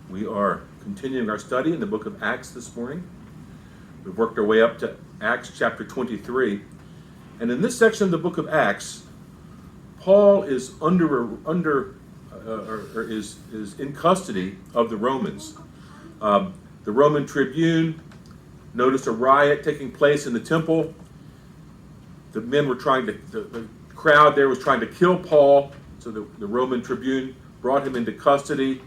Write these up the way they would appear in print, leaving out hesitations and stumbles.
We are continuing our study in the book of Acts this morning. We've worked our way up to Acts chapter 23. And in this section of the book of Acts, Paul is is in custody of the Romans. The Roman tribune noticed a riot taking place in the temple. The crowd there was trying to kill Paul, so the Roman tribune brought him into custody.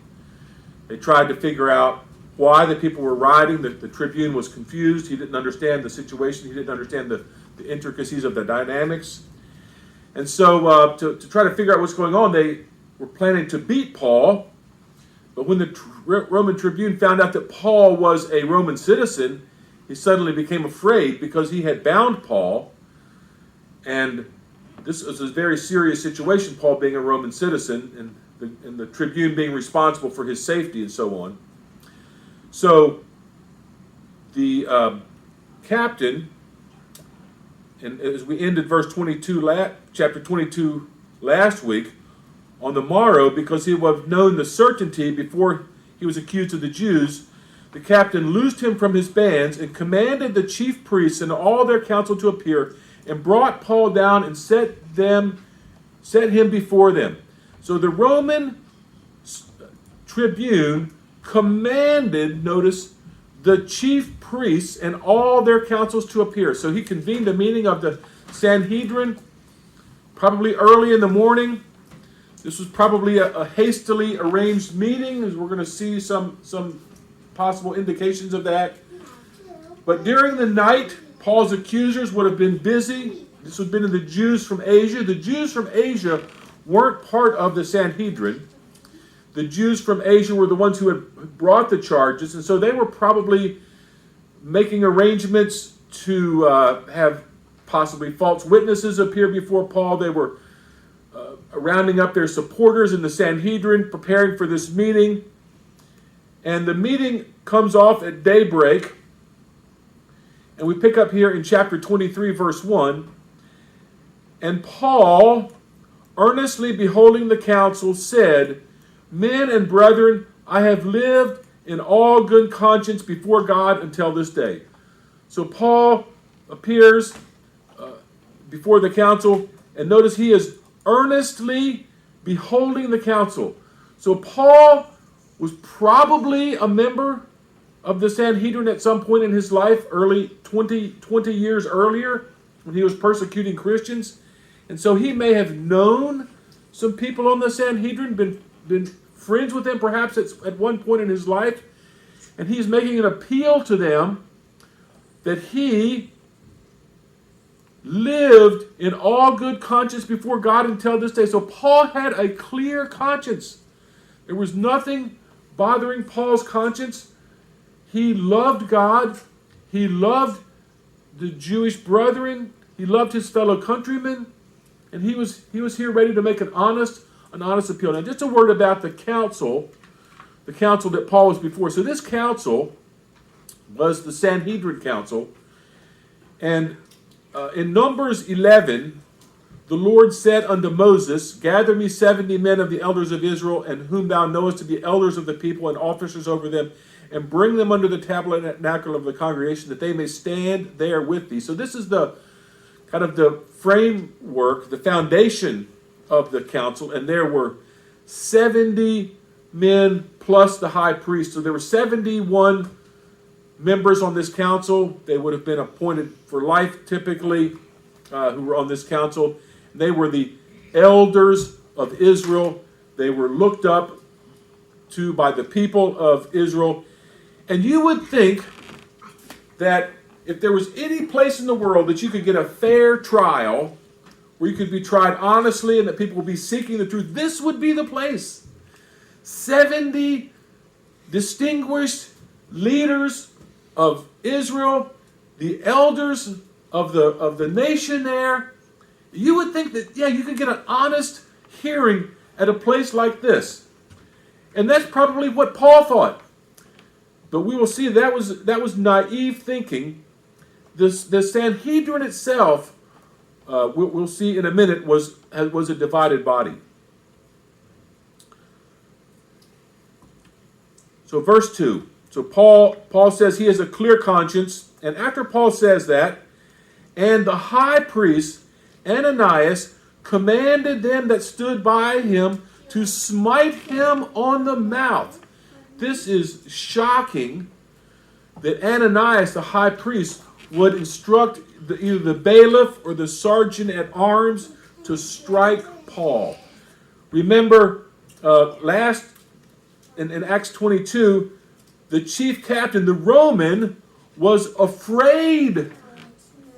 They tried to figure out why the people were rioting. The tribune was confused. He didn't understand the situation. He didn't understand the intricacies of the dynamics. And so to try to figure out what's going on, they were planning to beat Paul. But when the Roman tribune found out that Paul was a Roman citizen, he suddenly became afraid because he had bound Paul. And this was a very serious situation, Paul being a Roman citizen, and the tribune being responsible for his safety and so on. So the captain, and as we ended verse 22, chapter 22 last week, on the morrow, because he would have known the certainty before he was accused of the Jews, the captain loosed him from his bands and commanded the chief priests and all their council to appear, and brought Paul down and set him before them. So the Roman tribune commanded, notice, the chief priests and all their councils to appear. So he convened a meeting of the Sanhedrin, probably early in the morning. This was probably a hastily arranged meeting, as we're going to see some possible indications of that. But during the night, Paul's accusers would have been busy. This would have been the Jews from Asia. The Jews from Asia weren't part of the Sanhedrin. The Jews from Asia were the ones who had brought the charges, and so they were probably making arrangements to have possibly false witnesses appear before Paul. They were rounding up their supporters in the Sanhedrin, preparing for this meeting. And the meeting comes off at daybreak. And we pick up here in chapter 23, verse 1. And Paul, earnestly beholding the council, said, Men and brethren, I have lived in all good conscience before God until this day. So Paul appears before the council, and notice he is earnestly beholding the council. So Paul was probably a member of the Sanhedrin at some point in his life, early 20 years earlier, when he was persecuting Christians. And so he may have known some people on the Sanhedrin, been friends with them perhaps at one point in his life. And he's making an appeal to them that he lived in all good conscience before God until this day. So Paul had a clear conscience. There was nothing bothering Paul's conscience. He loved God. He loved the Jewish brethren. He loved his fellow countrymen. And he was here ready to make an honest appeal. Now, just a word about the council that Paul was before. So this council was the Sanhedrin council. And in Numbers 11, the Lord said unto Moses, Gather me 70 men of the elders of Israel, and whom thou knowest to be elders of the people and officers over them, and bring them under the tabernacle of the congregation, that they may stand there with thee. So this is the kind of the framework, the foundation of the council, and there were 70 men plus the high priest. So there were 71 members on this council. They would have been appointed for life typically, who were on this council. They were the elders of Israel. They were looked up to by the people of Israel. And you would think that if there was any place in the world that you could get a fair trial, where you could be tried honestly and that people would be seeking the truth, this would be the place. 70 distinguished leaders of Israel, the elders of the nation there. You would think that, you could get an honest hearing at a place like this. And that's probably what Paul thought. But we will see that was naive thinking. The Sanhedrin itself, we'll see in a minute, was a divided body. So verse 2. So Paul says he has a clear conscience. And after Paul says that, and the high priest, Ananias, commanded them that stood by him to smite him on the mouth. This is shocking that Ananias, the high priest, would instruct either the bailiff or the sergeant at arms to strike Paul. Remember, in Acts 22, the chief captain, the Roman, was afraid.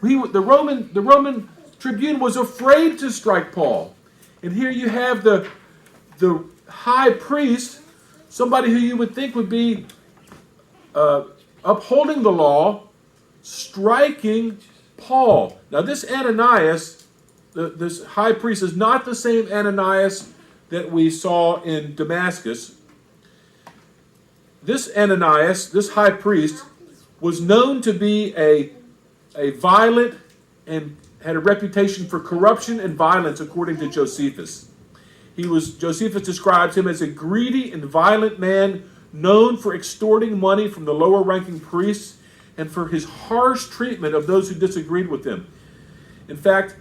The Roman tribune was afraid to strike Paul. And here you have the high priest, somebody who you would think would be upholding the law, striking Paul. Now this Ananias, this high priest, is not the same Ananias that we saw in Damascus. This Ananias, this high priest, was known to be a violent and had a reputation for corruption and violence, according to Josephus. Josephus describes him as a greedy and violent man, known for extorting money from the lower-ranking priests and for his harsh treatment of those who disagreed with him. In fact,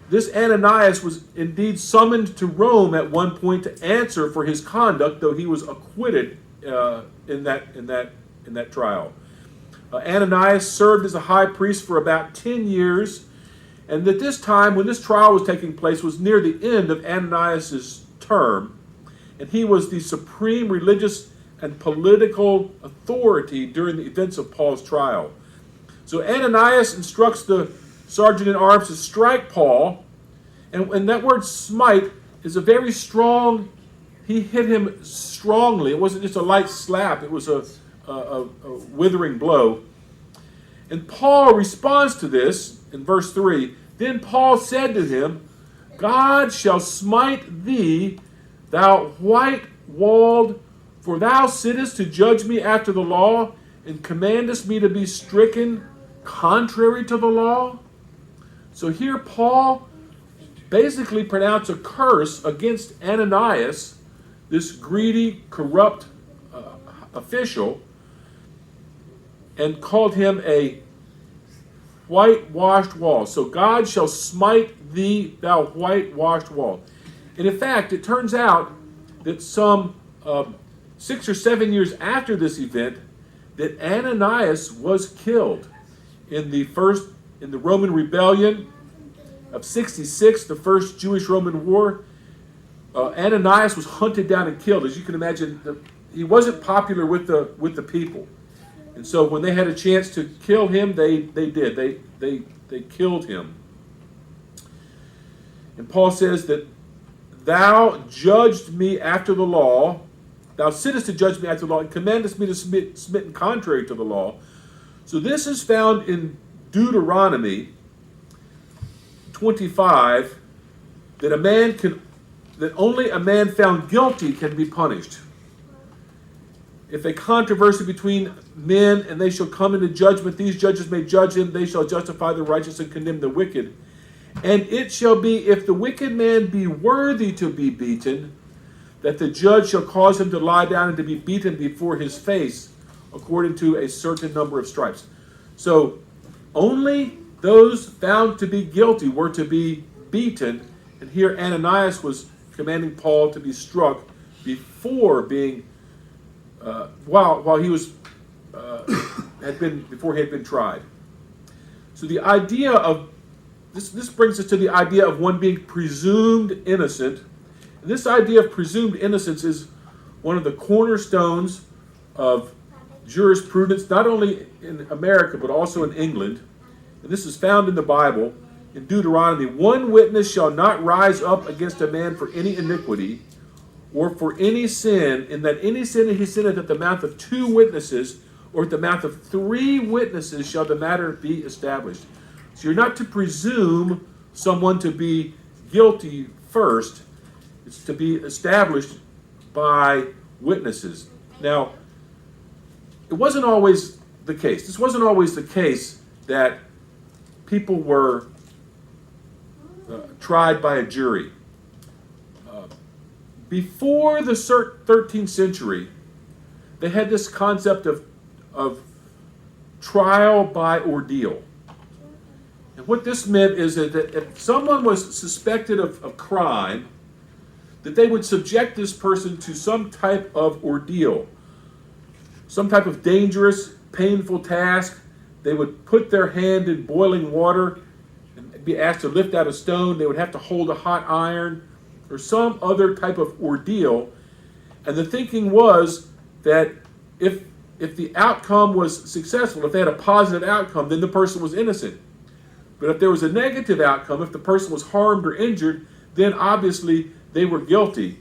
this Ananias was indeed summoned to Rome at one point to answer for his conduct, though he was acquitted in that trial. Ananias served as a high priest for about 10 years, and at this time, when this trial was taking place, was near the end of Ananias' term, and he was the supreme religious and political authority during the events of Paul's trial. So Ananias instructs the sergeant at arms to strike Paul, and that word smite is a very strong, he hit him strongly. It wasn't just a light slap, it was a withering blow. And Paul responds to this in verse 3. Then Paul said to him, God shall smite thee, thou white-walled, for thou sittest to judge me after the law, and commandest me to be stricken contrary to the law. So here Paul basically pronounced a curse against Ananias, this greedy, corrupt official, and called him a whitewashed wall. So God shall smite thee, thou whitewashed wall. And in fact, it turns out that some 6 or 7 years after this event, that Ananias was killed in the Roman rebellion of 66, the first Jewish-Roman war. Ananias was hunted down and killed. As you can imagine, he wasn't popular with the people. And so when they had a chance to kill him, they did. They killed him. And Paul says that thou judged me after the law, thou sittest to judge me after the law, and commandest me to submit contrary to the law. So this is found in Deuteronomy 25, that only a man found guilty can be punished. If a controversy between men, and they shall come into judgment, these judges may judge him, they shall justify the righteous and condemn the wicked. And it shall be, if the wicked man be worthy to be beaten, that the judge shall cause him to lie down and to be beaten before his face, according to a certain number of stripes. So only those found to be guilty were to be beaten, and here Ananias was commanding Paul to be struck before being while he was before he had been tried. So the idea of this brings us to the idea of one being presumed innocent. And this idea of presumed innocence is one of the cornerstones of jurisprudence, not only in America but also in England. And this is found in the Bible. In Deuteronomy, one witness shall not rise up against a man for any iniquity, or for any sin, in that any sin that he sinneth at the mouth of 2 witnesses, or at the mouth of 3 witnesses shall the matter be established. So you're not to presume someone to be guilty first. It's to be established by witnesses. Now, it wasn't always the case. This wasn't always the case that people were tried by a jury. Before the 13th century, they had this concept of trial by ordeal. And what this meant is that if someone was suspected of crime, that they would subject this person to some type of ordeal, some type of dangerous, painful task. They would put their hand in boiling water and be asked to lift out a stone. They would have to hold a hot iron or some other type of ordeal. And the thinking was that if the outcome was successful, if they had a positive outcome, then the person was innocent. But if there was a negative outcome, if the person was harmed or injured, then obviously they were guilty.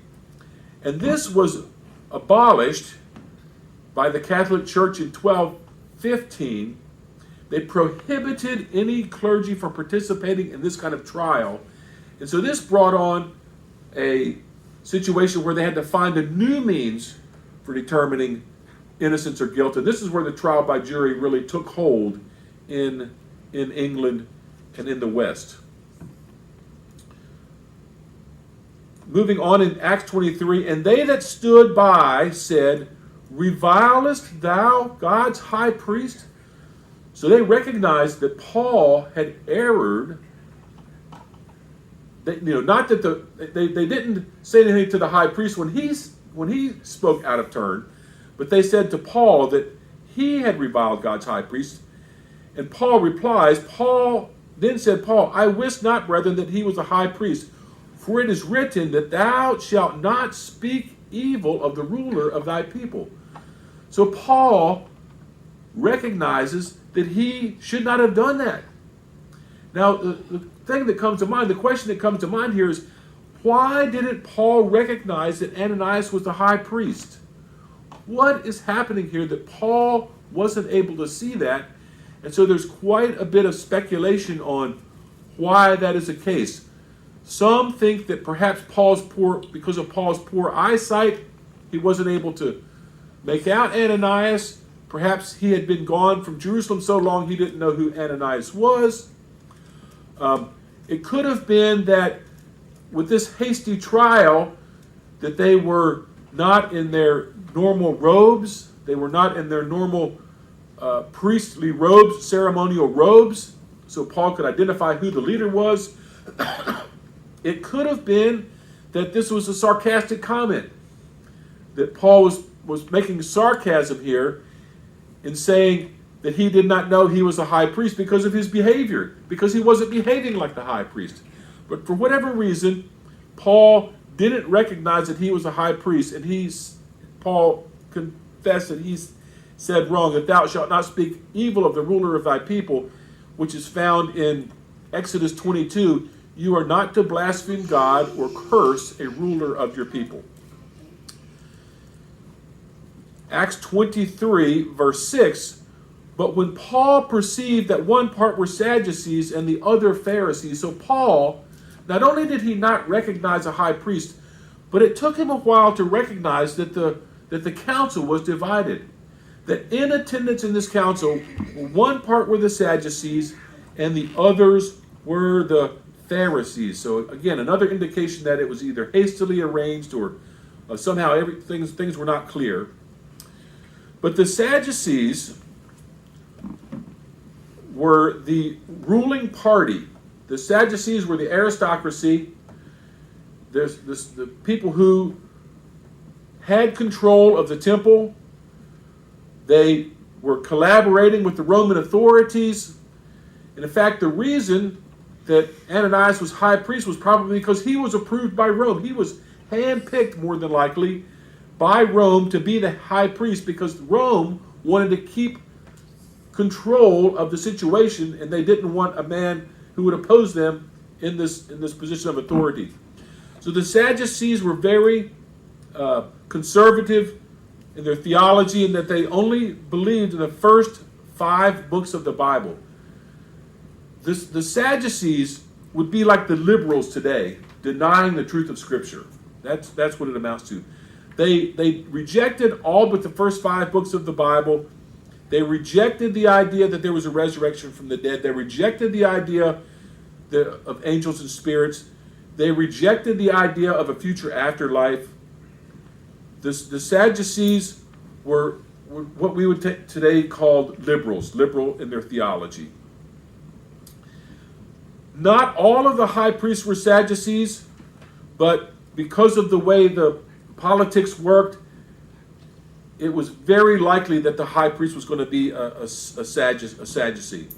And this was abolished by the Catholic Church in 1215. They prohibited any clergy from participating in this kind of trial. And so this brought on a situation where they had to find a new means for determining innocence or guilt. And this is where the trial by jury really took hold in England and in the West. Moving on in Acts 23, and they that stood by said, revilest thou God's high priest? So they recognized that Paul had erred. Not that they didn't say anything to the high priest when he spoke out of turn, but they said to Paul that he had reviled God's high priest. And Paul replies, Paul then said, I wist not, brethren, that he was a high priest. For it is written that thou shalt not speak evil of the ruler of thy people. So Paul recognizes that he should not have done that. Now, the thing that comes to mind, the question that comes to mind here is, why didn't Paul recognize that Ananias was the high priest? What is happening here that Paul wasn't able to see that? And so there's quite a bit of speculation on why that is the case. Some think that perhaps because of Paul's poor eyesight, he wasn't able to make out Ananias. Perhaps he had been gone from Jerusalem so long he didn't know who Ananias was. It could have been that with this hasty trial, that they were not in their normal robes. They were not in their normal priestly robes, ceremonial robes, so Paul could identify who the leader was. It could have been that this was a sarcastic comment, that Paul was making sarcasm here in saying that he did not know he was a high priest because of his behavior, because he wasn't behaving like the high priest. But for whatever reason, Paul didn't recognize that he was a high priest, and Paul confessed that he said wrong, that thou shalt not speak evil of the ruler of thy people, which is found in Exodus 22. You are not to blaspheme God or curse a ruler of your people. Acts 23, verse 6, but when Paul perceived that one part were Sadducees and the other Pharisees, so Paul, not only did he not recognize a high priest, but it took him a while to recognize that the council was divided. That in attendance in this council, one part were the Sadducees and the others were the Pharisees. So again, another indication that it was either hastily arranged or somehow things were not clear. But the Sadducees were the ruling party. The Sadducees were the aristocracy. The people who had control of the temple. They were collaborating with the Roman authorities. And in fact, the reason that Ananias was high priest was probably because he was approved by Rome. He was handpicked, more than likely, by Rome to be the high priest because Rome wanted to keep control of the situation, and they didn't want a man who would oppose them in this position of authority. So the Sadducees were very conservative in their theology, and that they only believed in the first 5 books of the Bible. The Sadducees would be like the liberals today, denying the truth of Scripture. That's what it amounts to. They rejected all but the first 5 books of the Bible. They rejected the idea that there was a resurrection from the dead. They rejected the idea of angels and spirits. They rejected the idea of a future afterlife. The Sadducees were what we would today call liberals, liberal in their theology. Not all of the high priests were Sadducees, but because of the way the politics worked, it was very likely that the high priest was going to be a Sadducee.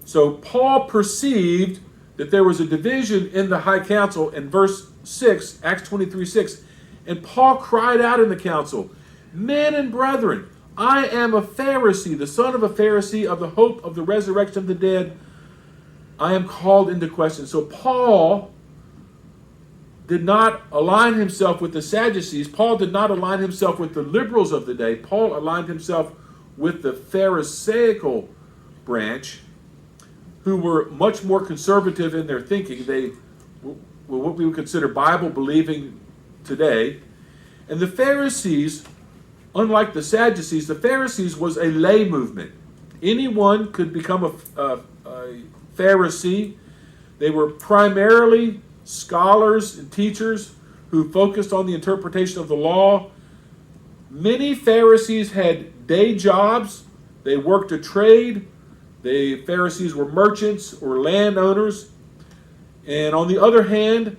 So Paul perceived that there was a division in the high council in verse 6, Acts 23:6, and Paul cried out in the council, "Men and brethren, I am a Pharisee, the son of a Pharisee, of the hope of the resurrection of the dead. I am called into question." So Paul did not align himself with the Sadducees. Paul did not align himself with the liberals of the day. Paul aligned himself with the Pharisaical branch, who were much more conservative in their thinking. They were what we would consider Bible-believing today. And the Pharisees, unlike the Sadducees, the Pharisees was a lay movement. Anyone could become a Pharisee. They were primarily scholars and teachers who focused on the interpretation of the law. Many Pharisees had day jobs. They worked a trade. The Pharisees were merchants or landowners. And on the other hand,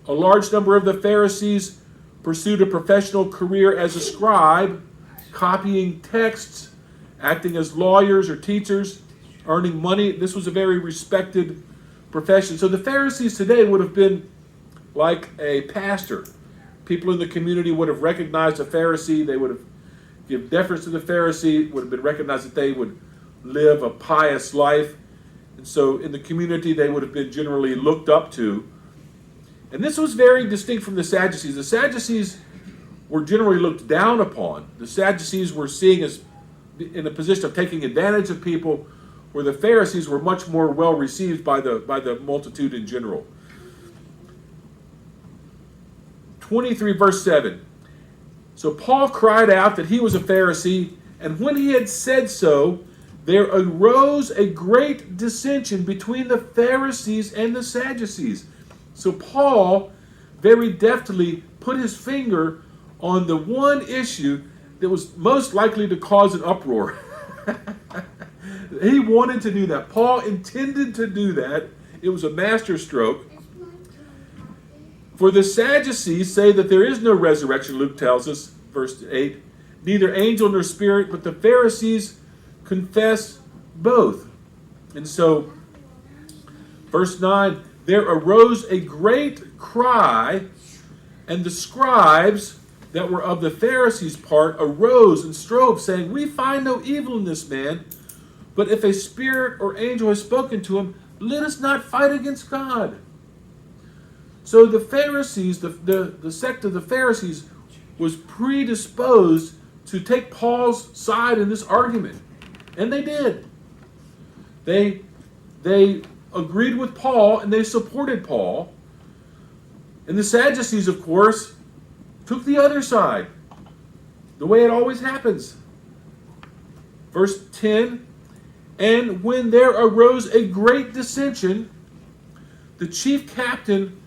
a large number of the Pharisees pursued a professional career as a scribe, copying texts, acting as lawyers or teachers, earning money. This was a very respected profession. So the Pharisees today would have been like a pastor. People in the community would have recognized a Pharisee. They would have given deference to the Pharisee. It would have been recognized that they would live a pious life. And so in the community, they would have been generally looked up to. And this was very distinct from the Sadducees. The Sadducees were generally looked down upon. The Sadducees were seen as in a position of taking advantage of people, where the Pharisees were much more well received by the multitude in general. 23 verse 7. So Paul cried out that he was a Pharisee, and when he had said so, there arose a great dissension between the Pharisees and the Sadducees. So Paul very deftly put his finger on the one issue that was most likely to cause an uproar. He wanted to do that. Paul intended to do that. It was a masterstroke. For the Sadducees say that there is no resurrection, Luke tells us, verse 8, neither angel nor spirit, but the Pharisees confess both. And so, verse 9, there arose a great cry, and the scribes that were of the Pharisees' part arose and strove, saying, we find no evil in this man, but if a spirit or angel has spoken to him, let us not fight against God. So the Pharisees, the sect of the Pharisees, was predisposed to take Paul's side in this argument. And they did. They agreed with Paul and they supported Paul. And the Sadducees, of course, took the other side, the way it always happens. Verse 10, and when there arose a great dissension, the chief captain,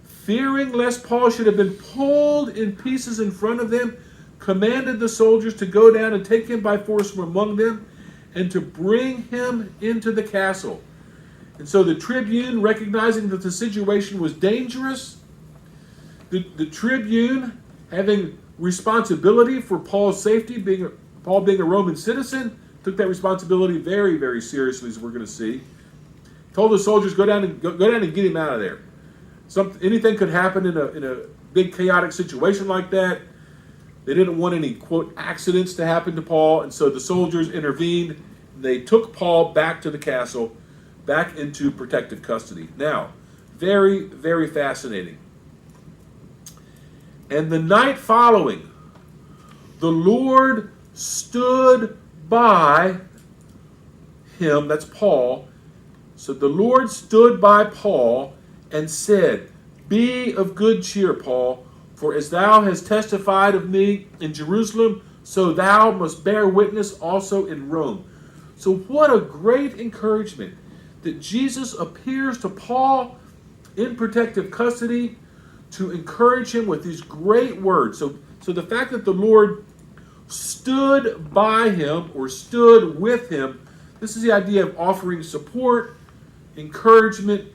fearing lest Paul should have been pulled in pieces in front of them, commanded the soldiers to go down and take him by force from among them and to bring him into the castle. And so the tribune, recognizing that the situation was dangerous, the tribune, having responsibility for Paul's safety, Paul being a Roman citizen, took that responsibility very, very seriously, as we're going to see. Told the soldiers, go down and get him out of there. Anything could happen in a big chaotic situation like that. They didn't want any, quote, accidents to happen to Paul, and so the soldiers intervened. They took Paul back to the castle, back into protective custody. Now, very, very fascinating. And the night following, the Lord stood by him, that's Paul. So the Lord stood by Paul and said, be of good cheer, Paul, for as thou hast testified of me in Jerusalem, so thou must bear witness also in Rome. So what a great encouragement that Jesus appears to Paul in protective custody to encourage him with these great words. So So the fact that the Lord stood by him or stood with him, this is the idea of offering support, encouragement,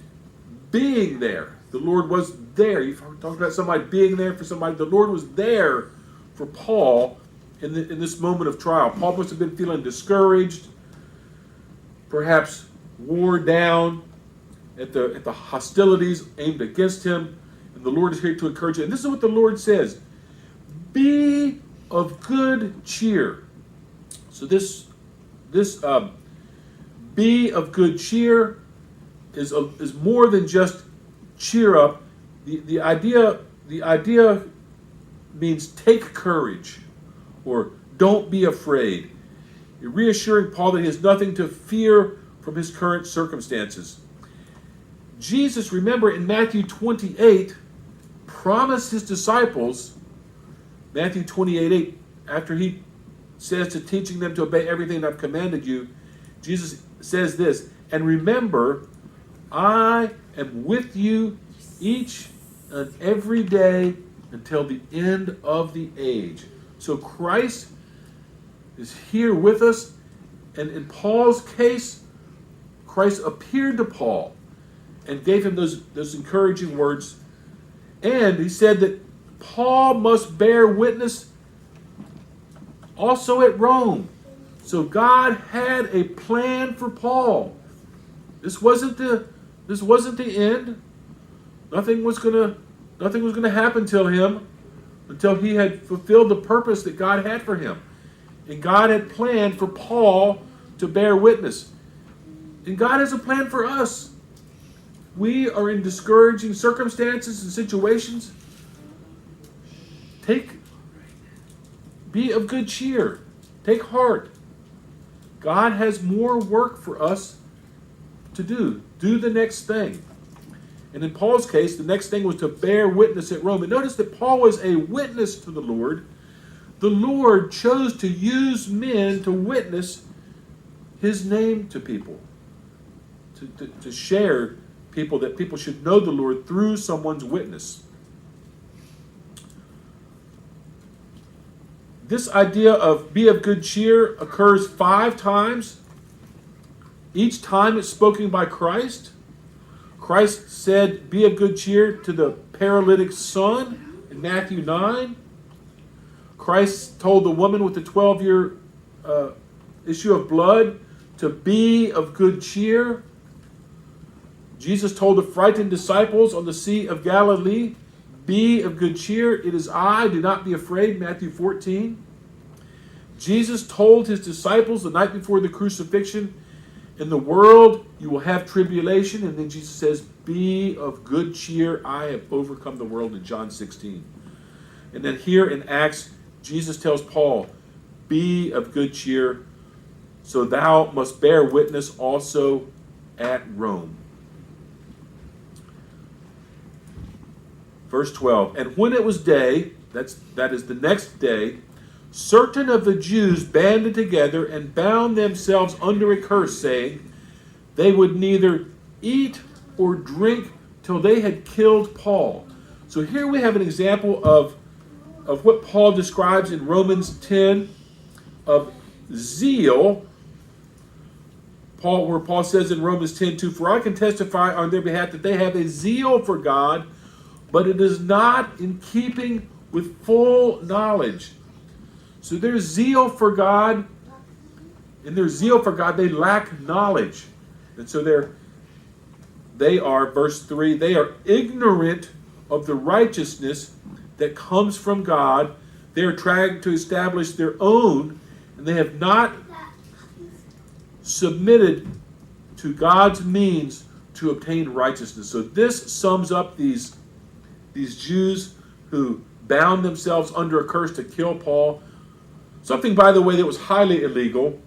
being there. The Lord was there. You've talked about somebody being there for somebody. The Lord was there for Paul in this moment of trial. Paul must have been feeling discouraged, perhaps worn down at the hostilities aimed against him. And the Lord is here to encourage you. And this is what the Lord says: be of good cheer. So this be of good cheer is more than just cheer up. The idea means take courage, or don't be afraid. You're reassuring Paul that he has nothing to fear from his current circumstances. Jesus, remember in Matthew 28, promised his disciples, Matthew 28:8, after he says to teaching them to obey everything I've commanded you, Jesus says this, and remember, I am with you each and every day until the end of the age. So Christ is here with us, and in Paul's case, Christ appeared to Paul and gave him those encouraging words. And he said that Paul must bear witness also at Rome. So God had a plan for Paul. This wasn't the end. Nothing was gonna happen to him until he had fulfilled the purpose that God had for him. And God had planned for Paul to bear witness. And God has a plan for us. We are in discouraging circumstances and situations. Be of good cheer. Take heart. God has more work for us to do. Do the next thing. And in Paul's case, the next thing was to bear witness at Rome. And notice that Paul was a witness to the Lord. The Lord chose to use men to witness his name to people. To share people, that people should know the Lord through someone's witness. This idea of be of good cheer occurs 5 times. Each time it's spoken by Christ. Christ said, be of good cheer to the paralytic son in Matthew 9. Christ told the woman with the 12-year issue of blood to be of good cheer. Jesus told the frightened disciples on the Sea of Galilee, be of good cheer, it is I, do not be afraid, Matthew 14. Jesus told his disciples the night before the crucifixion, in the world you will have tribulation, and then Jesus says, be of good cheer, I have overcome the world in John 16. And then here in Acts, Jesus tells Paul, be of good cheer, so thou must bear witness also at Rome. Verse 12, and when it was day, that is the next day, certain of the Jews banded together and bound themselves under a curse, saying, they would neither eat or drink till they had killed Paul. So here we have an example of what Paul describes in Romans 10 of zeal. Where Paul says in Romans 10:2, for I can testify on their behalf that they have a zeal for God, but it is not in keeping with full knowledge. So their zeal for God, in their zeal for God, they lack knowledge. And so they are, verse 3, they are ignorant of the righteousness that comes from God. They are trying to establish their own, and they have not submitted to God's means to obtain righteousness. So this sums up these Jews who bound themselves under a curse to kill Paul. Something, by the way, that was highly illegal.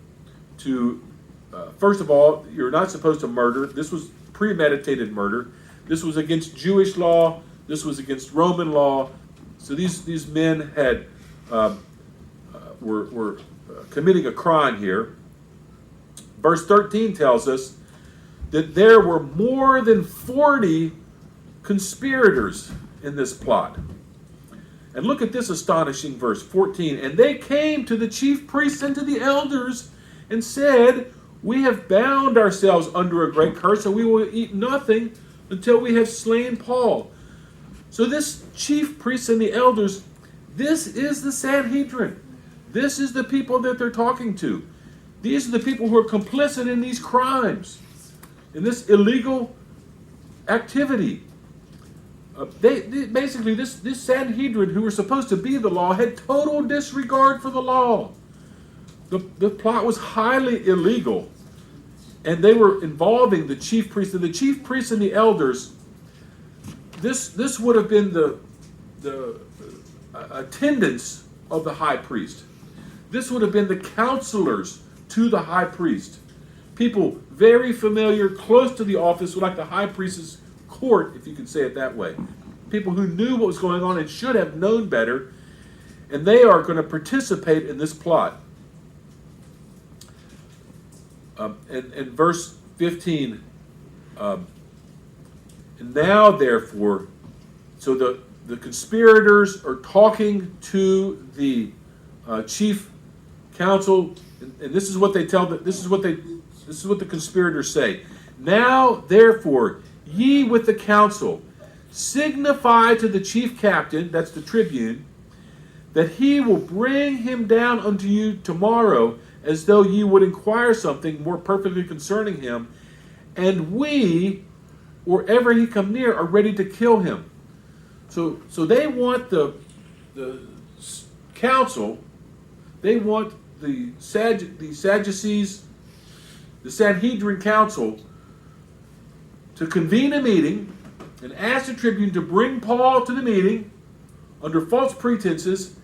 First of all, you're not supposed to murder. This was premeditated murder. This was against Jewish law. This was against Roman law. So these men were committing a crime here. Verse 13 tells us that there were more than 40 conspirators in this plot. And look at this astonishing verse 14. And they came to the chief priests and to the elders and said, we have bound ourselves under a great curse, and we will eat nothing until we have slain Paul. So this chief priests and the elders, this is the Sanhedrin. This is the people that they're talking to. These are the people who are complicit in these crimes, in this illegal activity. Basically, this Sanhedrin, who were supposed to be the law, had total disregard for the law. The plot was highly illegal, and they were involving the chief priests. And the chief priests and the elders, this would have been the attendants of the high priest. This would have been the counselors to the high priest. People very familiar, close to the office, like the high priest's court, if you could say it that way. People who knew what was going on and should have known better, and they are going to participate in this plot. And verse 15, and now therefore, so the conspirators are talking to the chief council, and this is what they tell this is what the conspirators say. Now therefore, ye with the council, signify to the chief captain, that's the tribune, that he will bring him down unto you tomorrow, as though ye would inquire something more perfectly concerning him, and we, or ever he come near, are ready to kill him. So they want the council, they want the Sadducees, the Sanhedrin council, to convene a meeting and ask the tribune to bring Paul to the meeting under false pretenses.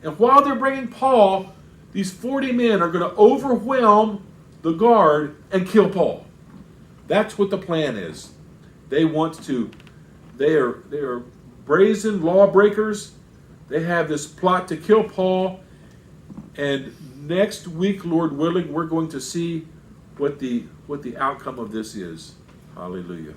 And while they're bringing Paul, these 40 men are going to overwhelm the guard and kill Paul. That's what the plan is. They are brazen lawbreakers. They have this plot to kill Paul. And next week, Lord willing, we're going to see what the outcome of this is. Hallelujah.